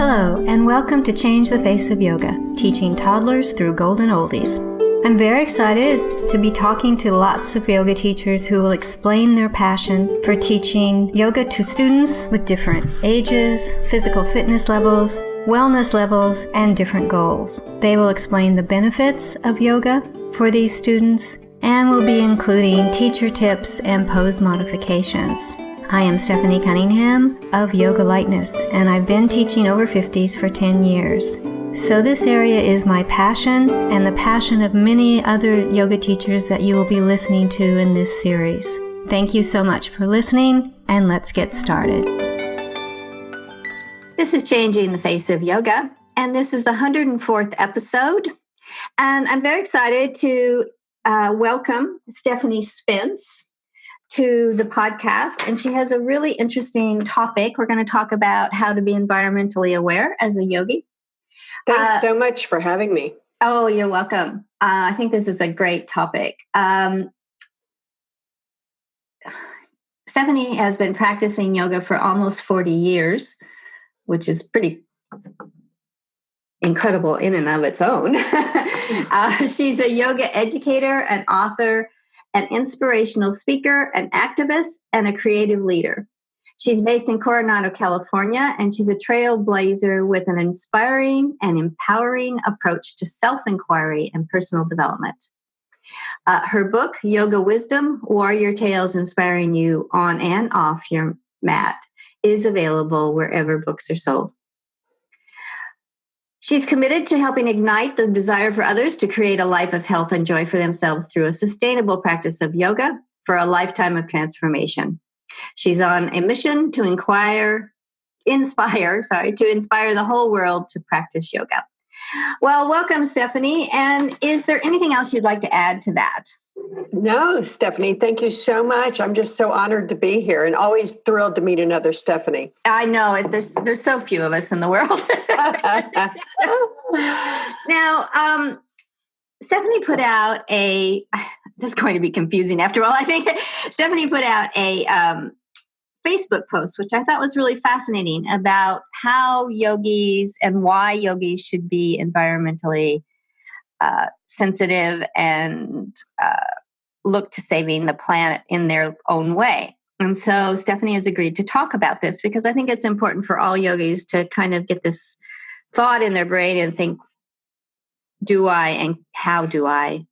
Hello, and welcome to Change the Face of Yoga, teaching toddlers through golden oldies. I'm very excited to be talking to lots of yoga teachers who will explain their passion for teaching yoga to students with different ages, physical fitness levels, wellness levels, and different goals. They will explain the benefits of yoga for these students and will be including teacher tips and pose modifications. I am Stephanie Cunningham of Yoga Lightness, and I've been teaching over 50s for 10 years. So this area is my passion and the passion of many other yoga teachers that you will be listening to in this series. Thank you so much for listening, and let's get started. This is Changing the Face of Yoga, and this is the 104th episode. And I'm very excited to welcome Stephanie Spence to the podcast, and she has a really interesting topic. We're going to talk about how to be environmentally aware as a yogi. Thanks so much for having me. Oh, you're welcome. I think this is a great topic. Stephanie has been practicing yoga for almost 40 years, which is pretty incredible in and of its own. She's a yoga educator, an author, an inspirational speaker, an activist, and a creative leader. She's based in Coronado, California, and she's a trailblazer with an inspiring and empowering approach to self-inquiry and personal development. Her book, Yoga Wisdom, Warrior Tales Inspiring You on and Off Your Mat, is available wherever books are sold. She's committed to helping ignite the desire for others to create a life of health and joy for themselves through a sustainable practice of yoga for a lifetime of transformation. She's on a mission to inspire the whole world to practice yoga. Well, welcome, Stephanie. And is there anything else you'd like to add to that? No, Stephanie, thank you so much. I'm just so honored to be here and always thrilled to meet another Stephanie. I know it. There's so few of us in the world. Now, Stephanie put out this is going to be confusing after all. I think Stephanie put out a Facebook post, which I thought was really fascinating, about how yogis and why yogis should be environmentally sensitive and look to saving the planet in their own way. And so Stephanie has agreed to talk about this because I think it's important for all yogis to kind of get this thought in their brain and think, do I and how do I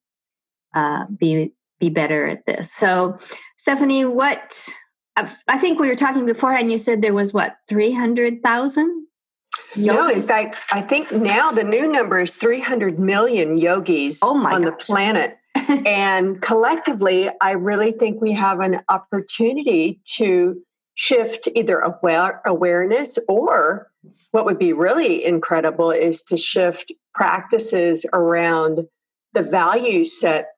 be better at this? So Stephanie, I think we were talking beforehand, you said there was 300,000? No, in fact, I think now the new number is 300 million yogis on the planet. And collectively, I really think we have an opportunity to shift either awareness, or what would be really incredible is to shift practices around the value set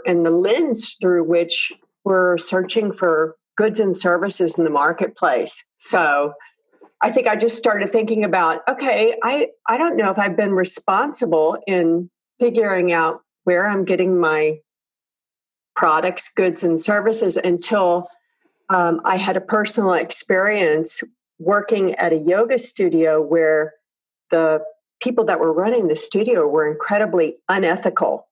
and the lens through which we're searching for goods and services in the marketplace. So I think I just started thinking about, okay, I don't know if I've been responsible in figuring out where I'm getting my products, goods, and services until I had a personal experience working at a yoga studio where the people that were running the studio were incredibly unethical.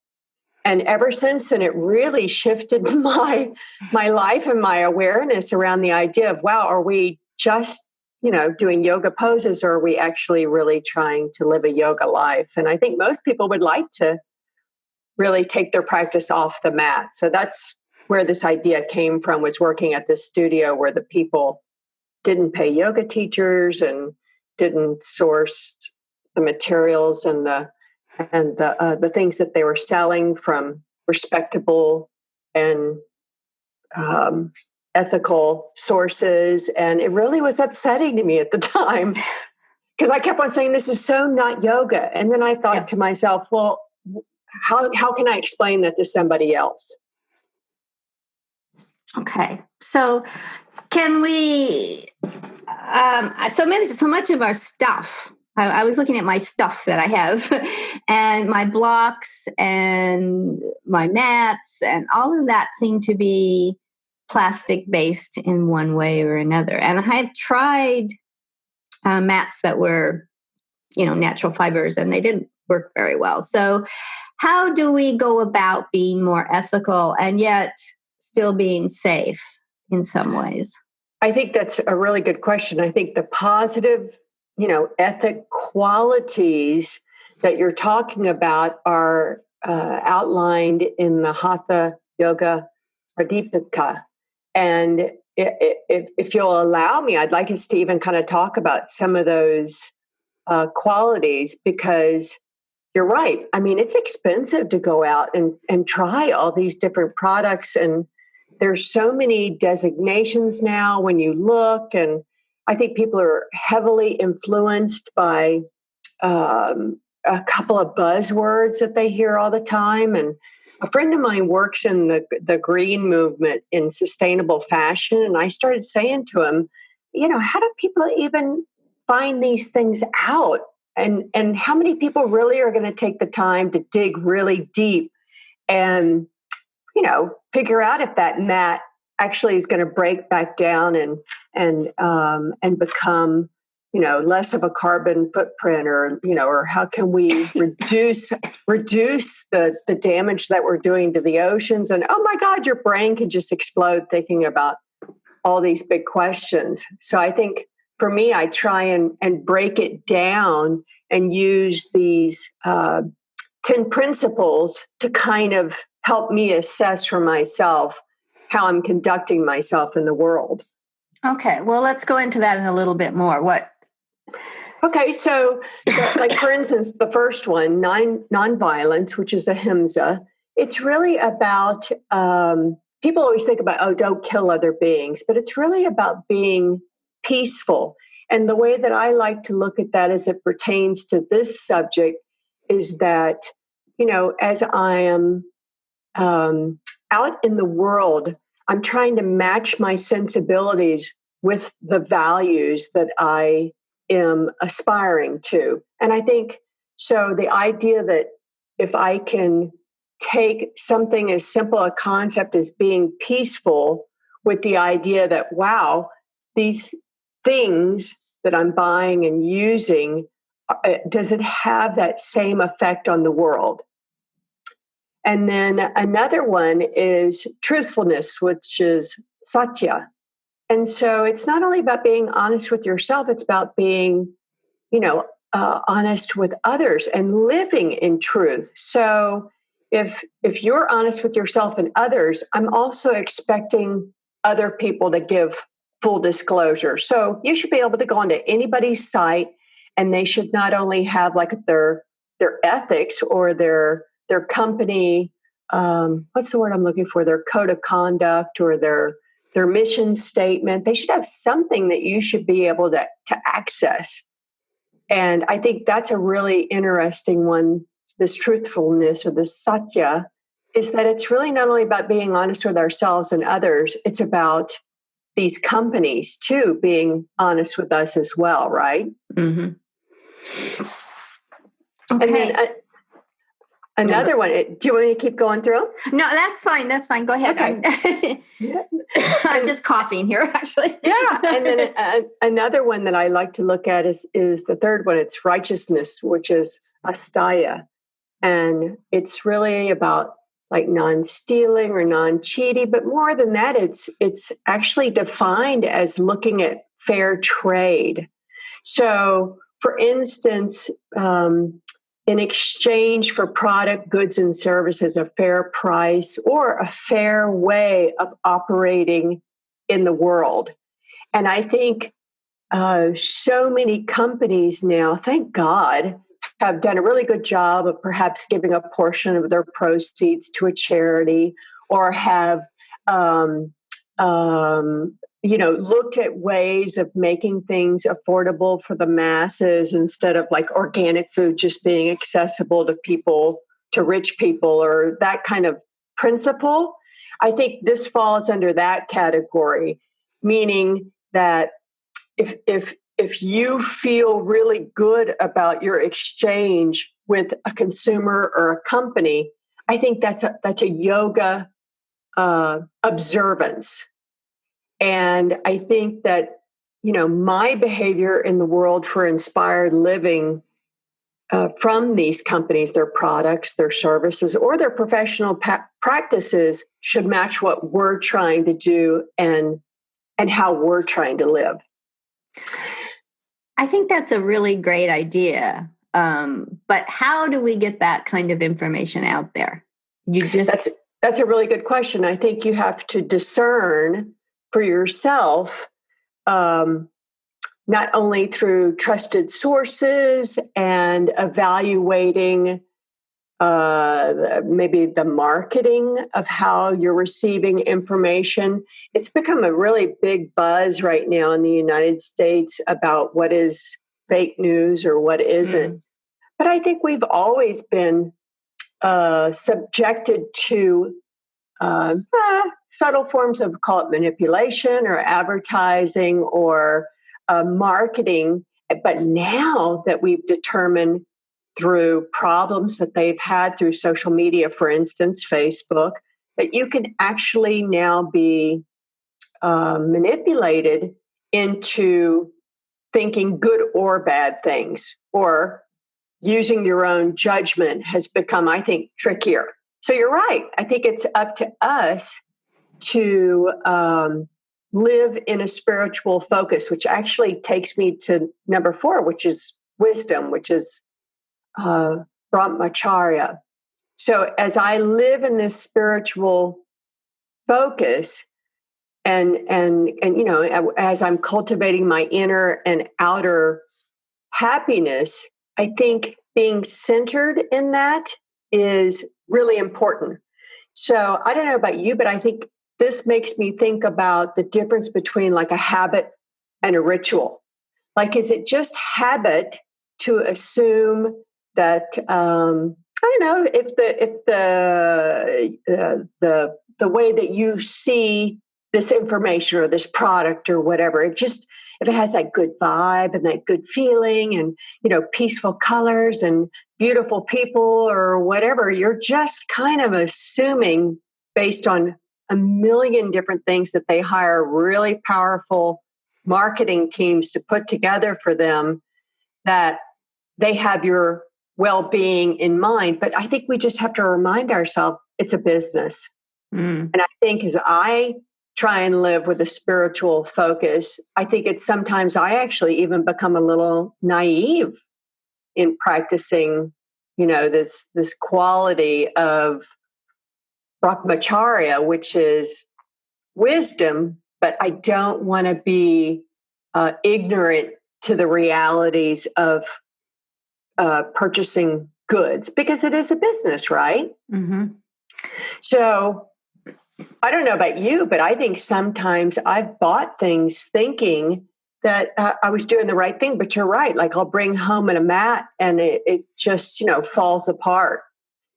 And ever since then, it really shifted my life and my awareness around the idea of, wow, are we just doing yoga poses, or are we actually really trying to live a yoga life? And I think most people would like to really take their practice off the mat. So that's where this idea came from, was working at this studio where the people didn't pay yoga teachers and didn't source the materials and the things that they were selling from respectable and ethical sources. And it really was upsetting to me at the time because I kept on saying, this is so not yoga. And then I thought to myself, well, how can I explain that to somebody else? Okay. So can we, so much of our stuff, I was looking at my stuff that I have and my blocks and my mats and all of that seem to be plastic based in one way or another. And I've tried mats that were natural fibers, and they didn't work very well. So how do we go about being more ethical and yet still being safe in some ways? I think that's a really good question. I think the positive, ethic qualities that you're talking about are outlined in the Hatha Yoga Pradipika. And if you'll allow me, I'd like us to even kind of talk about some of those qualities, because you're right. I mean, it's expensive to go out and try all these different products. And there's so many designations now when you look. And I think people are heavily influenced by a couple of buzzwords that they hear all the time. And a friend of mine works in the green movement in sustainable fashion. And I started saying to him, how do people even find these things out? And how many people really are going to take the time to dig really deep and, figure out if that mat actually is going to break back down and become, less of a carbon footprint, or how can we reduce the damage that we're doing to the oceans? And oh my God, your brain can just explode thinking about all these big questions. So I think for me, I try and break it down and use these 10 principles to kind of help me assess for myself how I'm conducting myself in the world. Okay, well, let's go into that in a little bit more. What? Okay, so for instance, the first one, nonviolence, which is Ahimsa, it's really about, people always think about, don't kill other beings, but it's really about being peaceful. And the way that I like to look at that as it pertains to this subject is that, as I am out in the world, I'm trying to match my sensibilities with the values that I am aspiring to. And I think so the idea that if I can take something as simple a concept as being peaceful with the idea that, wow, these things that I'm buying and using, does it have that same effect on the world? And then another one is truthfulness, which is satya. And so it's not only about being honest with yourself, it's about being, honest with others and living in truth. So if you're honest with yourself and others, I'm also expecting other people to give full disclosure. So you should be able to go onto anybody's site, and they should not only have like their ethics or their company, what's the word I'm looking for? Their code of conduct or their mission statement. They should have something that you should be able to access. And I think that's a really interesting one, this truthfulness or this satya, is that it's really not only about being honest with ourselves and others, it's about these companies too being honest with us as well, right? Mm-hmm. Okay. And then another one. Do you want me to keep going through? No, that's fine. That's fine. Go ahead. Okay. I'm just coughing here, actually. Yeah. And then another one that I like to look at is the third one. It's righteousness, which is asteya. And it's really about like non-stealing or non-cheating. But more than that, it's actually defined as looking at fair trade. So, for instance, in exchange for product, goods, and services, a fair price or a fair way of operating in the world. And I think so many companies now, thank God, have done a really good job of perhaps giving a portion of their proceeds to a charity, or have looked at ways of making things affordable for the masses instead of like organic food just being accessible to people, to rich people, or that kind of principle. I think this falls under that category, meaning that if you feel really good about your exchange with a consumer or a company, I think that's a yoga observance. And I think that, my behavior in the world for inspired living from these companies, their products, their services, or their professional practices should match what we're trying to do and how we're trying to live. I think that's a really great idea. But how do we get that kind of information out there? That's a really good question. I think you have to discern for yourself, not only through trusted sources and evaluating maybe the marketing of how you're receiving information. It's become a really big buzz right now in the United States about what is fake news or what isn't. But I think we've always been subjected to subtle forms of, call it manipulation or advertising or marketing. But now that we've determined through problems that they've had through social media, for instance, Facebook, that you can actually now be manipulated into thinking good or bad things, or using your own judgment has become, I think, trickier. So you're right. I think it's up to us to live in a spiritual focus, which actually takes me to number 4, which is wisdom, which is brahmacharya. So as I live in this spiritual focus, and you know, as I'm cultivating my inner and outer happiness, I think being centered in that is really important. So I don't know about you, but I think this makes me think about the difference between like a habit and a ritual. Like, is it just habit to assume that I don't know if the way that you see this information or this product or whatever, it just, if it has that good vibe and that good feeling and, you know, peaceful colors and beautiful people or whatever, you're just kind of assuming based on a million different things that they hire really powerful marketing teams to put together for them, that they have your well-being in mind. But I think we just have to remind ourselves it's a business. And I think as I try and live with a spiritual focus, I think it's sometimes I actually even become a little naive in practicing, you know, this quality of brahmacharya, which is wisdom, but I don't want to be ignorant to the realities of purchasing goods, because it is a business, right? So I don't know about you, but I think sometimes I've bought things thinking that I was doing the right thing, but you're right. Like, I'll bring home in a mat and it just, you know, falls apart.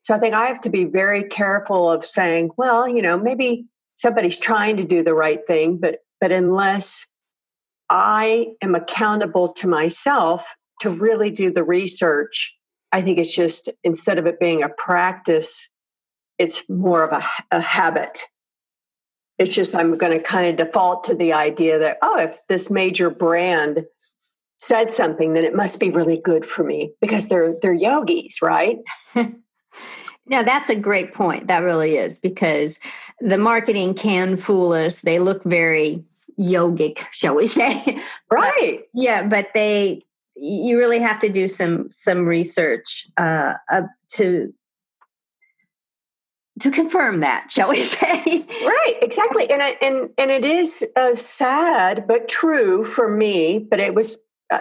So I think I have to be very careful of saying, well, you know, maybe somebody's trying to do the right thing, but unless I am accountable to myself to really do the research, I think it's just, instead of it being a practice, it's more of a habit. It's just, I'm going to kind of default to the idea that, oh, if this major brand said something, then it must be really good for me because they're yogis, right? Now, that's a great point. That really is, because the marketing can fool us. They look very yogic, shall we say. Right. But you really have to do some research to confirm that, shall we say? Right, exactly. And it is sad but true for me. But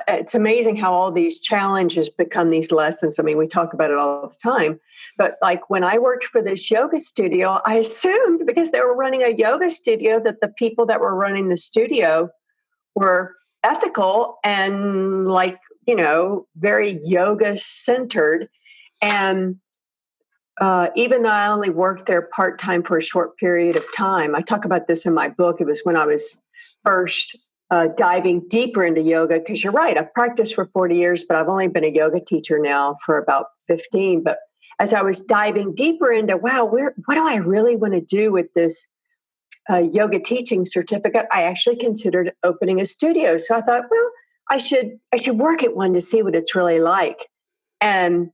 it's amazing how all these challenges become these lessons. I mean, we talk about it all the time. But like when I worked for this yoga studio, I assumed because they were running a yoga studio that the people that were running the studio were ethical and, like, you know, very yoga centered. And even though I only worked there part-time for a short period of time, I talk about this in my book. It was when I was first diving deeper into yoga, because you're right, I've practiced for 40 years, but I've only been a yoga teacher now for about 15. But as I was diving deeper into, wow, what do I really want to do with this yoga teaching certificate, I actually considered opening a studio. So I thought, well, I should work at one to see what it's really like. And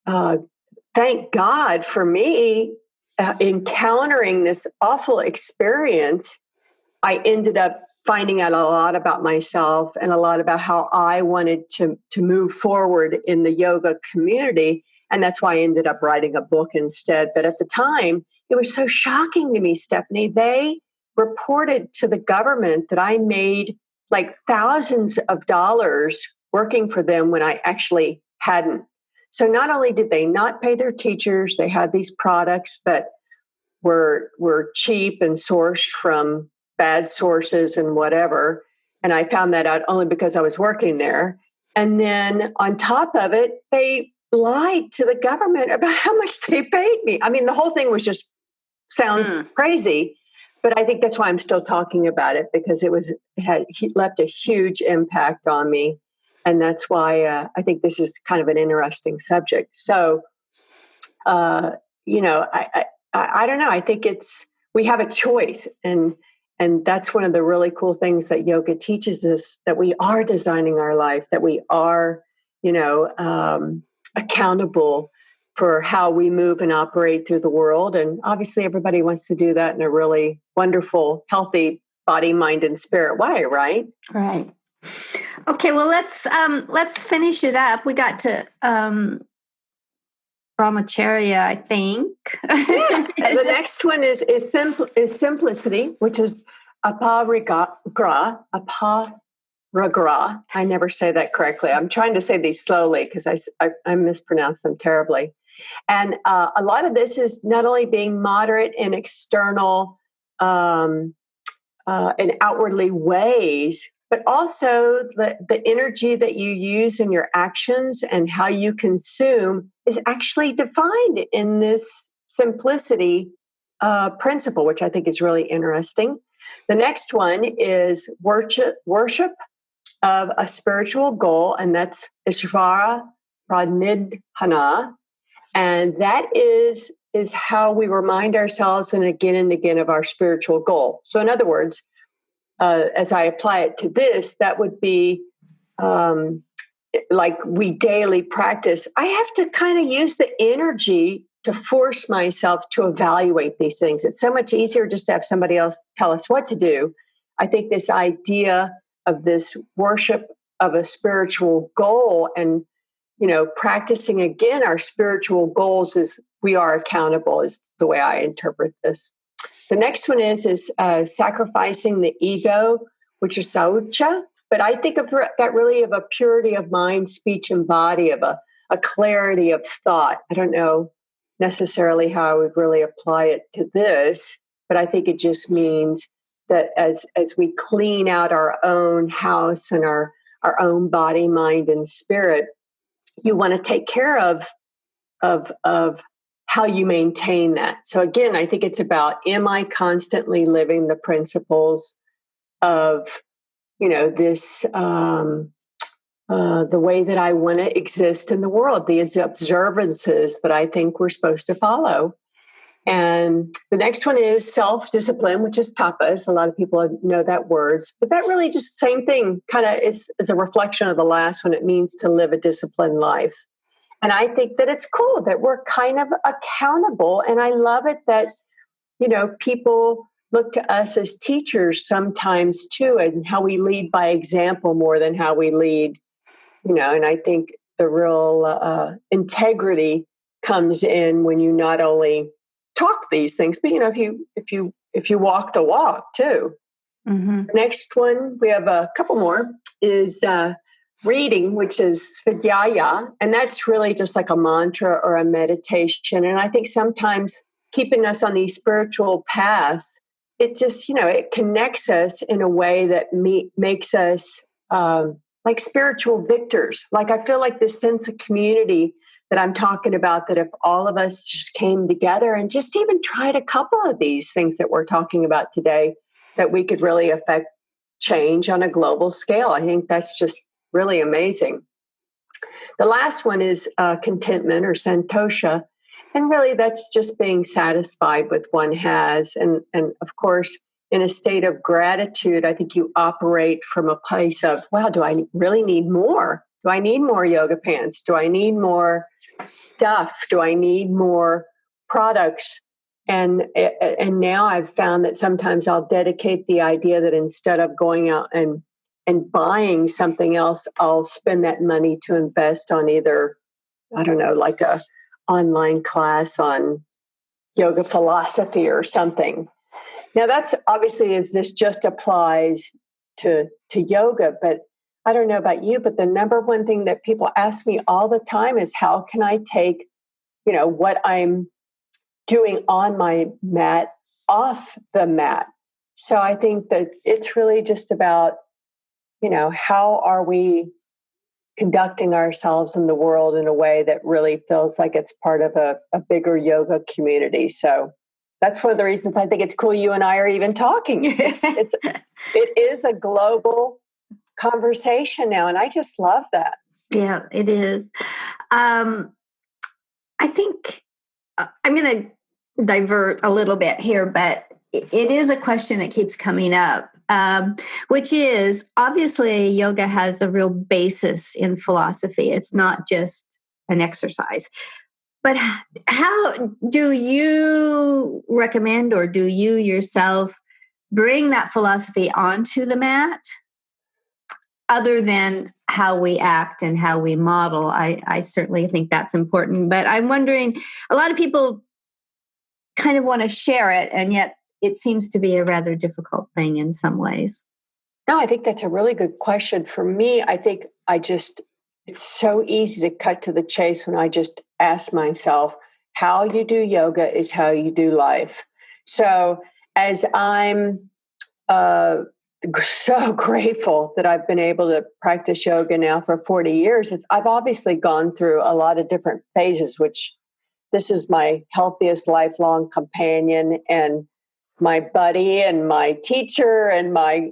thank God for me encountering this awful experience. I ended up finding out a lot about myself and a lot about how I wanted to move forward in the yoga community. And that's why I ended up writing a book instead. But at the time, it was so shocking to me, Stephanie. They reported to the government that I made like thousands of dollars working for them when I actually hadn't. So not only did they not pay their teachers, they had these products that were cheap and sourced from bad sources and whatever. And I found that out only because I was working there. And then on top of it, they lied to the government about how much they paid me. I mean, the whole thing was just sounds crazy, but I think that's why I'm still talking about it, because it had left a huge impact on me. And that's why I think this is kind of an interesting subject. So, I don't know. I think we have a choice, and that's one of the really cool things that yoga teaches us, that we are designing our life, that we are, accountable for how we move and operate through the world. And obviously everybody wants to do that in a really wonderful, healthy body, mind, and spirit way, right? Right. Okay, well, let's finish it up. We got to brahmacharya, I think. Yeah. The next one is simplicity, which is aparigraha. I never say that correctly. I'm trying to say these slowly because I mispronounce them terribly. And a lot of this is not only being moderate in external and outwardly ways, but also the energy that you use in your actions and how you consume is actually defined in this simplicity principle, which I think is really interesting. The next one is worship of a spiritual goal, and that's Ishvara Pranidhana. And that is how we remind ourselves and again of our spiritual goal. So in other words, as I apply it to this, that would be like we daily practice. I have to kind of use the energy to force myself to evaluate these things. It's so much easier just to have somebody else tell us what to do. I think this idea of this worship of a spiritual goal and, practicing again our spiritual goals is we are accountable is the way I interpret this. The next one is sacrificing the ego, which is saucha. But I think of that really of a purity of mind, speech, and body, of a clarity of thought. I don't know necessarily how I would really apply it to this, but I think it just means that as we clean out our own house and our own body, mind, and spirit, you want to take care of how you maintain that. So again, I think it's about, am I constantly living the principles of, this, the way that I want to exist in the world, these observances that I think we're supposed to follow. And the next one is self-discipline, which is tapas. A lot of people know that word, but that really just same thing kind of is a reflection of the last one. It means to live a disciplined life. And I think that it's cool that we're kind of accountable. And I love it that, people look to us as teachers sometimes too, and how we lead by example more than how we lead, and I think the real integrity comes in when you not only talk these things, but, if you walk the walk too. Mm-hmm. The next one, we have a couple more, is reading, which is Swadhyaya, and that's really just like a mantra or a meditation. And I think sometimes keeping us on these spiritual paths, it just, it connects us in a way that makes us like spiritual victors. Like I feel like this sense of community that I'm talking about, that if all of us just came together and just even tried a couple of these things that we're talking about today, that we could really affect change on a global scale. I think that's just really amazing. The last one is contentment or santosha. And really that's just being satisfied with one has. And of course, in a state of gratitude, I think you operate from a place of, wow, do I really need more? Do I need more yoga pants? Do I need more stuff? Do I need more products? And now I've found that sometimes I'll dedicate the idea that instead of going out and buying something else, I'll spend that money to invest on either, I don't know, like a online class on yoga philosophy or something. Now that's obviously this just applies to yoga, but I don't know about you, but the number one thing that people ask me all the time is how can I take, what I'm doing on my mat off the mat? So I think that it's really just about, how are we conducting ourselves in the world in a way that really feels like it's part of a bigger yoga community. So that's one of the reasons I think it's cool you and I are even talking. It is a global conversation now, and I just love that. Yeah, it is. I think I'm going to divert a little bit here, but it is a question that keeps coming up, which is obviously yoga has a real basis in philosophy. It's not just an exercise. But how do you recommend, or do you yourself bring that philosophy onto the mat? Other than how we act and how we model, I certainly think that's important. But I'm wondering, a lot of people kind of want to share it, and yet it seems to be a rather difficult thing in some ways. No, I think that's a really good question. For me, I think it's so easy to cut to the chase when I just ask myself, how you do yoga is how you do life. So as I'm so grateful that I've been able to practice yoga now for 40 years. I've obviously gone through a lot of different phases, which this is my healthiest lifelong companion and my buddy and my teacher and my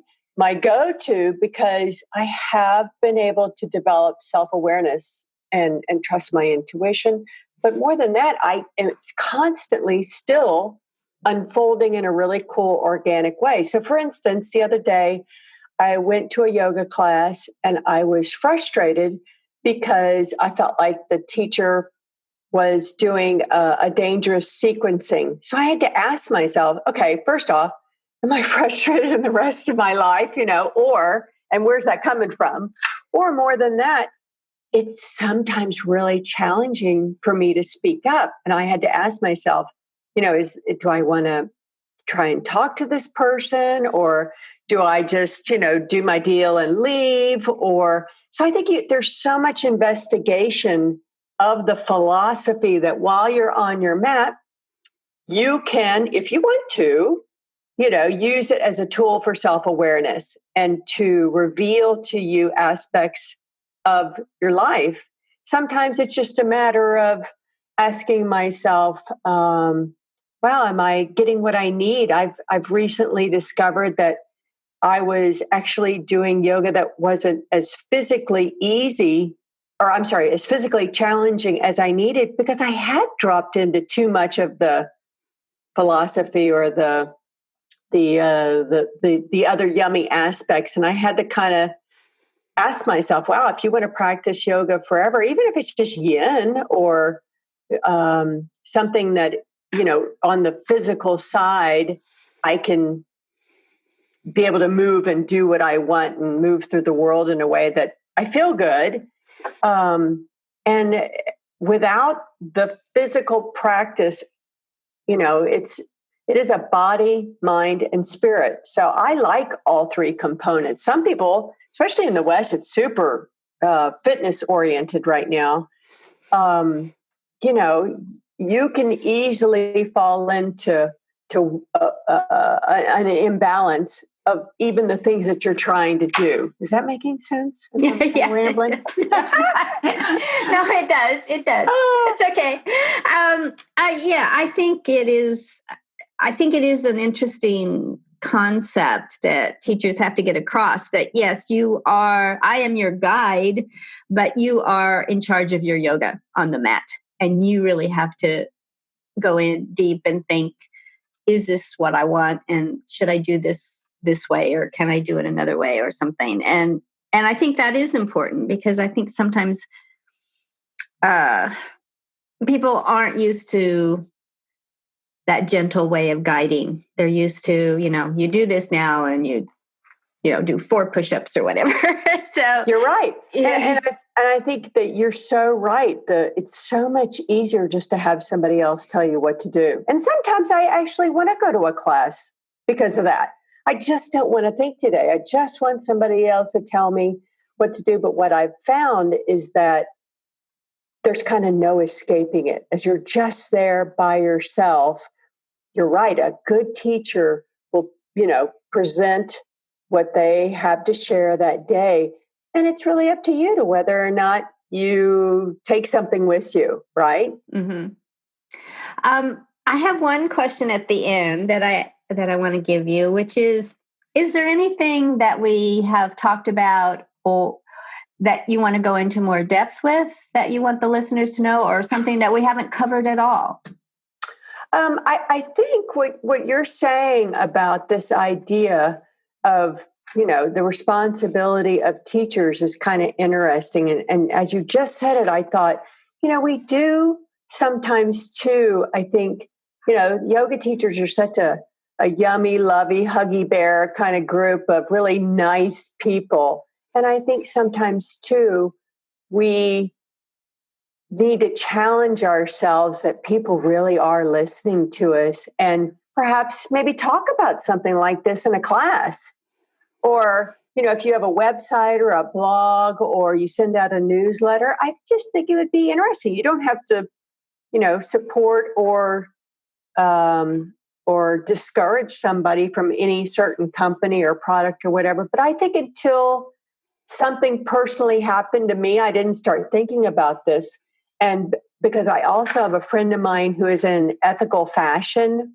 go-to, because I have been able to develop self-awareness and trust my intuition. But more than that, it's constantly still unfolding in a really cool, organic way. So for instance, the other day, I went to a yoga class and I was frustrated because I felt like the teacher was doing a dangerous sequencing. So I had to ask myself, okay, first off, am I frustrated in the rest of my life, and where's that coming from? Or more than that, it's sometimes really challenging for me to speak up. And I had to ask myself, do I want to try and talk to this person, or do I just, do my deal and leave? So I think there's so much investigation of the philosophy that while you're on your mat, you can, if you want to, use it as a tool for self-awareness and to reveal to you aspects of your life. Sometimes it's just a matter of asking myself, wow, am I getting what I need? I've recently discovered that I was actually doing yoga that wasn't as physically as physically challenging as I needed, because I had dropped into too much of the philosophy or the other yummy aspects. And I had to kind of ask myself, wow, if you want to practice yoga forever, even if it's just yin or something that, on the physical side, I can be able to move and do what I want and move through the world in a way that I feel good. And without the physical practice, it is a body, mind, and spirit. So I like all three components. Some people, especially in the West, it's super fitness oriented right now. You can easily fall into an imbalance of even the things that you're trying to do. Is that making sense? Yeah. Rambling? No, it does. It does. It's okay. I think it is. I think it is an interesting concept that teachers have to get across, that yes, I am your guide, but you are in charge of your yoga on the mat. And you really have to go in deep and think, is this what I want? And should I do this way, or can I do it another way or something? And And I think that is important because I think sometimes people aren't used to that gentle way of guiding. They're used to, you do this now and you do 4 push-ups or whatever. So you're right. Yeah. And I think that you're so right. It's so much easier just to have somebody else tell you what to do. And sometimes I actually want to go to a class because of that. I just don't want to think today. I just want somebody else to tell me what to do. But what I've found is that there's kind of no escaping it. As you're just there by yourself, you're right. A good teacher will, present what they have to share that day. And it's really up to you to whether or not you take something with you, right? Mm-hmm. I have one question at the end that I want to give you, which is there anything that we have talked about or that you want to go into more depth with, that you want the listeners to know, or something that we haven't covered at all? I think what you're saying about this idea of, the responsibility of teachers is kind of interesting. And as you just said it, I thought, we do sometimes too, I think, yoga teachers are such a yummy, lovey, huggy bear kind of group of really nice people. And I think sometimes too, we need to challenge ourselves that people really are listening to us and perhaps maybe talk about something like this in a class. Or, if you have a website or a blog or you send out a newsletter, I just think it would be interesting. You don't have to, support or discourage somebody from any certain company or product or whatever. But I think until something personally happened to me, I didn't start thinking about this. And because I also have a friend of mine who is in ethical fashion,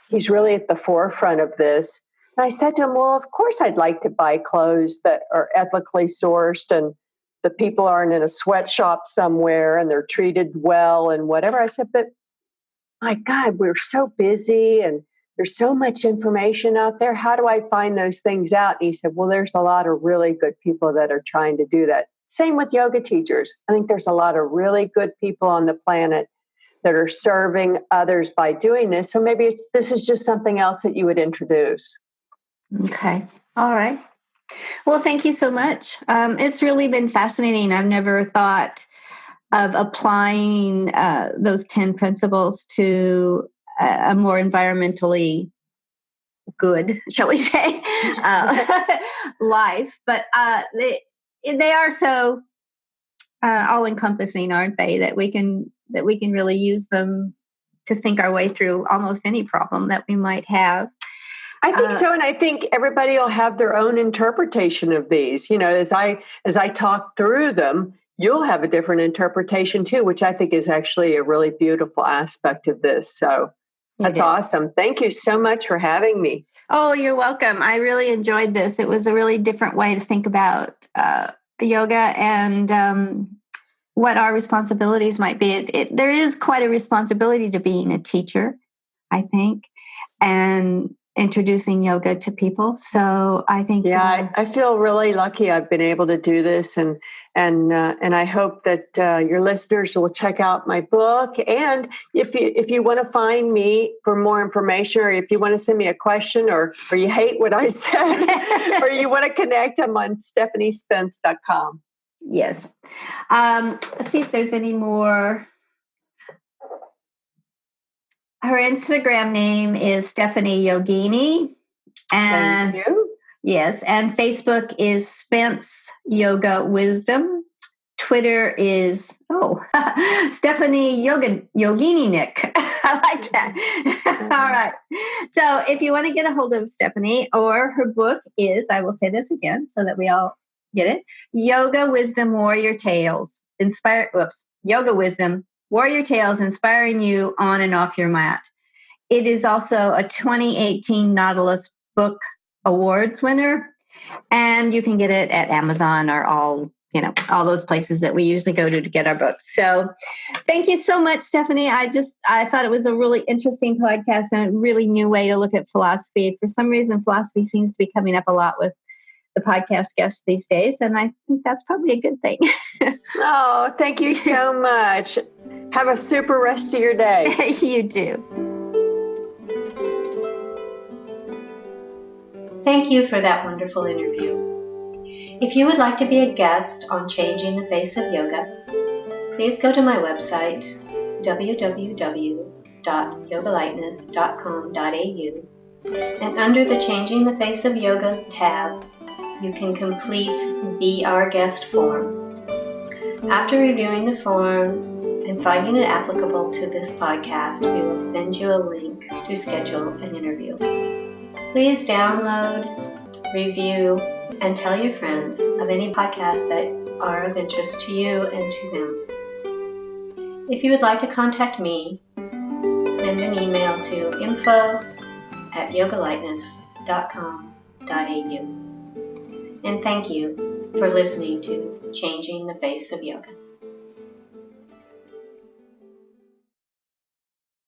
he's really at the forefront of this. And I said to him, well, of course I'd like to buy clothes that are ethically sourced and the people aren't in a sweatshop somewhere and they're treated well and whatever. I said, but my God, we're so busy and there's so much information out there. How do I find those things out? And he said, well, there's a lot of really good people that are trying to do that. Same with yoga teachers. I think there's a lot of really good people on the planet that are serving others by doing this. So maybe this is just something else that you would introduce. Okay. All right. Well, thank you so much. It's really been fascinating. I've never thought of applying those 10 principles to a more environmentally good, shall we say, life. But they are so all-encompassing, aren't they? That we can really use them to think our way through almost any problem that we might have. I think so, and I think everybody will have their own interpretation of these. As I talk through them, you'll have a different interpretation too, which I think is actually a really beautiful aspect of this. So that's awesome. Thank you so much for having me. Oh, you're welcome. I really enjoyed this. It was a really different way to think about yoga and what our responsibilities might be. There is quite a responsibility to being a teacher, I think, and introducing yoga to people. So I think, I feel really lucky I've been able to do this, and I hope that your listeners will check out my book. And if you want to find me for more information, or if you want to send me a question, or you hate what I said, or you want to connect, I'm on stephaniespence.com. Yes. Let's see if there's any more. Her Instagram name is Stephanie Yogini. And thank you. Yes. And Facebook is Spence Yoga Wisdom. Twitter is, Stephanie Yogini Nick. I like that. All right. So if you want to get a hold of Stephanie, or her book is, I will say this again so that we all get it, Yoga Wisdom Warrior Tales. Yoga Wisdom Warrior Tales, inspiring you on and off your mat. It is also a 2018 Nautilus Book Awards winner, and you can get it at Amazon or all those places that we usually go to get our books. So thank you so much, Stephanie. I thought it was a really interesting podcast and a really new way to look at philosophy. For some reason, philosophy seems to be coming up a lot with the podcast guests these days, and I think that's probably a good thing. Oh, thank you so much. Have a super rest of your day. You do. Thank you for that wonderful interview. If you would like to be a guest on Changing the Face of Yoga, please go to my website, www.yogalightness.com.au, and under the Changing the Face of Yoga tab, you can complete Be Our Guest form. After reviewing the form and finding it applicable to this podcast, we will send you a link to schedule an interview. Please download, review, and tell your friends of any podcasts that are of interest to you and to them. If you would like to contact me, send an email to info@yogalightness.com.au. And thank you for listening to Changing the Face of Yoga.